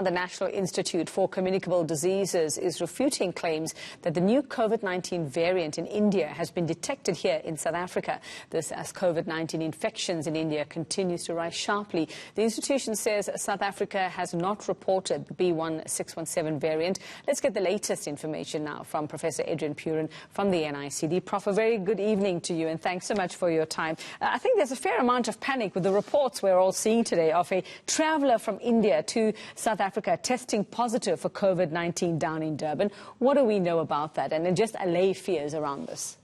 The National Institute for Communicable Diseases is refuting claims that the new COVID-19 variant in India has been detected here in South Africa. This as COVID-19 infections in India continues to rise sharply. The institution says South Africa has not reported the B.1.617 variant. Let's get the latest information now from Professor Adrian Puren from the NICD. Prof, a very good evening to you and thanks so much for your time. I think there's a fair amount of panic with the reports we're all seeing today of a traveller from India to South Africa testing positive for COVID-19 down in Durban. What do we know about that? And then just allay fears around this.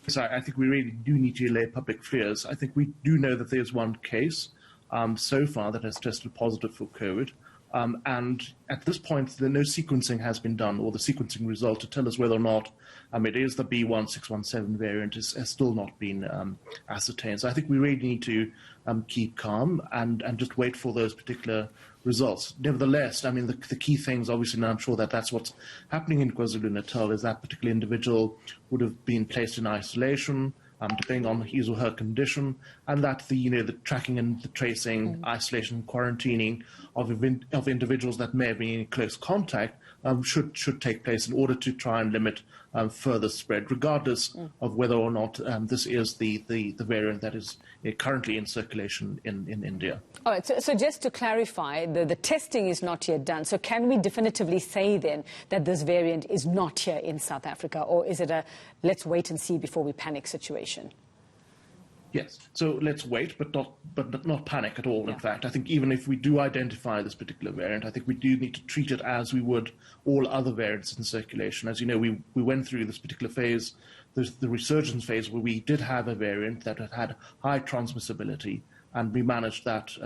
So I think we really do need to allay public fears. I think we do know that there's one case so far that has tested positive for COVID. And at this point, no sequencing has been done, or the sequencing result to tell us whether or not it is the B.1.617 variant has still not been ascertained. So I think we really need to keep calm and just wait for those particular results. Nevertheless, I mean, the key things, obviously, and I'm sure that that's what's happening in KwaZulu-Natal, is that particular individual would have been placed in isolation, depending on his or her condition, and that the tracking and the tracing, isolation, quarantining of individuals that may have been in close contact should take place in order to try and limit further spread, regardless of whether or not this is the variant that is currently in circulation in India. All right, so just to clarify, the testing is not yet done. So can we definitively say then that this variant is not here in South Africa, or is it a let's wait and see before we panic situation? Yes. So let's wait, but not panic at all. Yeah. In fact, I think even if we do identify this particular variant, I think we do need to treat it as we would all other variants in circulation. As you know, we went through this particular phase, the resurgence phase, where we did have a variant that had high transmissibility, and we managed that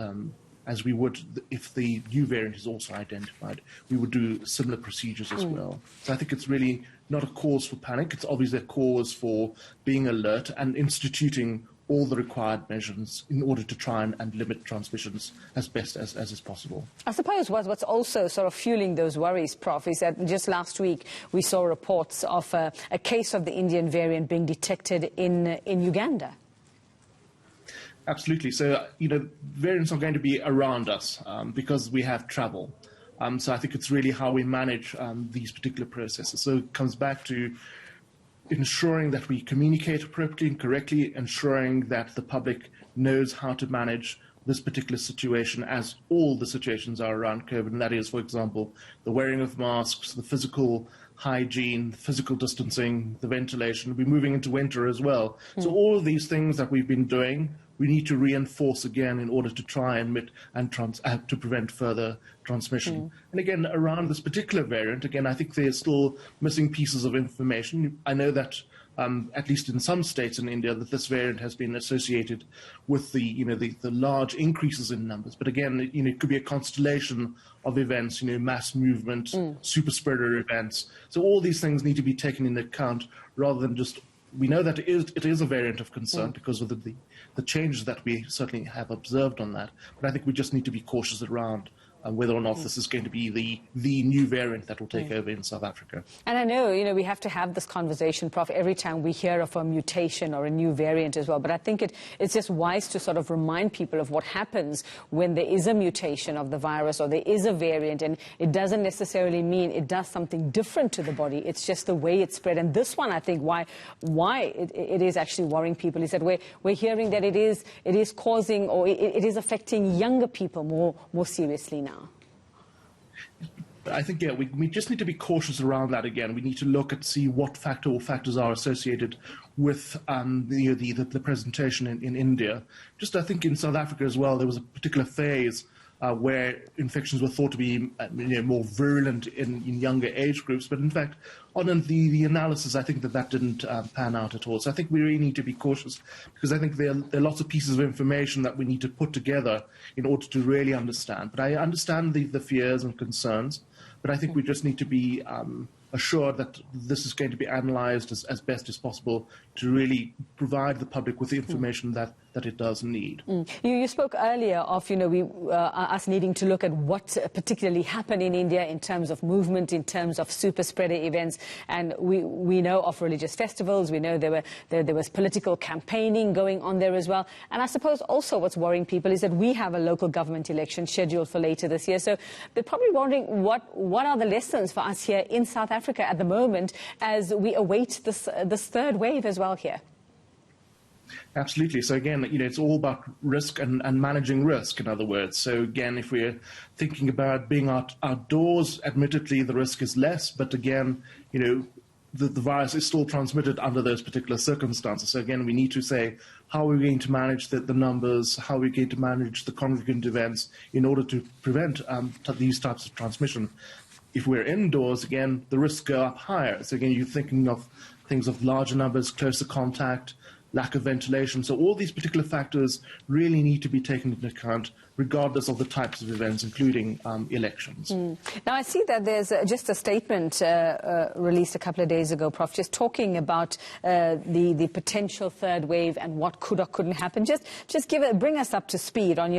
as we would if the new variant is also identified. We would do similar procedures as well. So I think it's really not a cause for panic. It's obviously a cause for being alert and instituting all the required measures in order to try and limit transmissions as best as is possible. I suppose what's also sort of fueling those worries, Prof, is that just last week we saw reports of a case of the Indian variant being detected in Uganda. Absolutely. So, variants are going to be around us because we have travel. So I think it's really how we manage these particular processes. So it comes back to ensuring that we communicate appropriately and correctly, ensuring that the public knows how to manage this particular situation, as all the situations are around COVID, and that is, for example, the wearing of masks, the physical hygiene, the physical distancing, the ventilation. We're moving into winter as well. So all of these things that we've been doing, we need to reinforce again in order to try and to prevent further transmission. And again, around this particular variant, again, I think there's still missing pieces of information. I know that at least in some states in India, that this variant has been associated with the large increases in numbers. But again, it could be a constellation of events, mass movement, super spreader events. So all these things need to be taken into account rather than just. We know that it is a variant of concern because of the changes that we certainly have observed on that. But I think we just need to be cautious around whether or not this is going to be the new variant that will take over in South Africa. And I know, we have to have this conversation, Prof, every time we hear of a mutation or a new variant as well. But I think it's just wise to sort of remind people of what happens when there is a mutation of the virus or there is a variant. And it doesn't necessarily mean it does something different to the body. It's just the way it's spread. And this one, I think, why it is actually worrying people is that we're hearing that it is causing or it is affecting younger people more seriously now. I think, yeah, we just need to be cautious around that again. We need to look at see what factors are associated with the presentation in India. Just I think in South Africa as well, there was a particular phase where infections were thought to be more virulent in younger age groups. But in fact, on the analysis, I think that didn't pan out at all. So I think we really need to be cautious because I think there are lots of pieces of information that we need to put together in order to really understand. But I understand the fears and concerns, but I think we just need to be assured that this is going to be analysed as best as possible to really provide the public with the information that that it does need. You spoke earlier of, us needing to look at what particularly happened in India in terms of movement, in terms of super spreader events, and we know of religious festivals. We know there was political campaigning going on there as well. And I suppose also what's worrying people is that we have a local government election scheduled for later this year. So they're probably wondering what are the lessons for us here in South Africa at the moment as we await this third wave as well here. Absolutely. So again, it's all about risk and managing risk, in other words. So again, if we're thinking about being outdoors, admittedly the risk is less, but again, the virus is still transmitted under those particular circumstances. So again, we need to say, how are we going to manage the numbers? How are we going to manage the congregant events in order to prevent these types of transmission? If we're indoors, again, the risks go up higher. So again, you're thinking of things of larger numbers, closer contact, lack of ventilation. So all these particular factors really need to be taken into account regardless of the types of events, including elections. Now, I see that there's just a statement released a couple of days ago, Prof, just talking about the potential third wave and what could or couldn't happen. Just bring us up to speed on,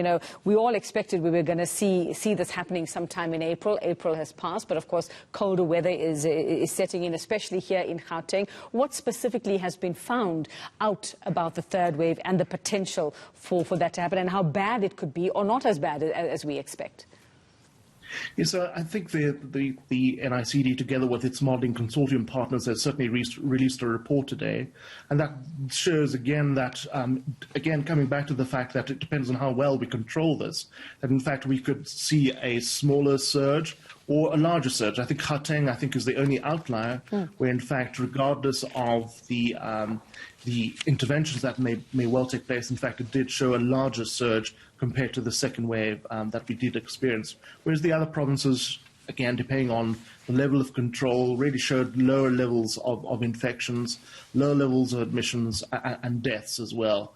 we all expected we were going to see this happening sometime in April. April has passed, but of course, colder weather is setting in, especially here in Gauteng. What specifically has been found out about the third wave and the potential for that to happen, and how bad it could be, or not as bad as we expect? Yes, I think the NICD, together with its modelling consortium partners, has certainly released a report today, and that shows again that, coming back to the fact that it depends on how well we control this, that in fact we could see a smaller surge or a larger surge. I think Gauteng, is the only outlier where, in fact, regardless of the interventions that may well take place, in fact, it did show a larger surge compared to the second wave that we did experience. Whereas the other provinces, again, depending on the level of control, really showed lower levels of infections, lower levels of admissions and deaths as well.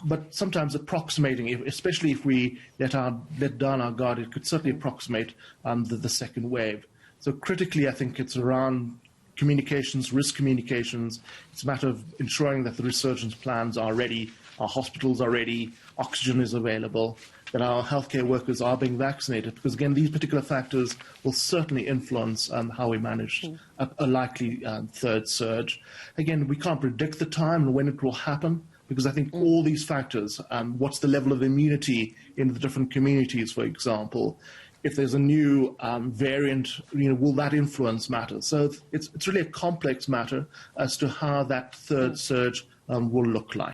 But sometimes approximating, especially if we let down our guard, it could certainly approximate the second wave. So critically, I think it's around communications, risk communications. It's a matter of ensuring that the resurgence plans are ready, our hospitals are ready, oxygen is available, that our healthcare workers are being vaccinated, because again, these particular factors will certainly influence how we manage a likely third surge. Again, we can't predict the time and when it will happen, because I think all these factors, what's the level of immunity in the different communities, for example, if there's a new variant, will that influence matter? So it's really a complex matter as to how that third surge will look like.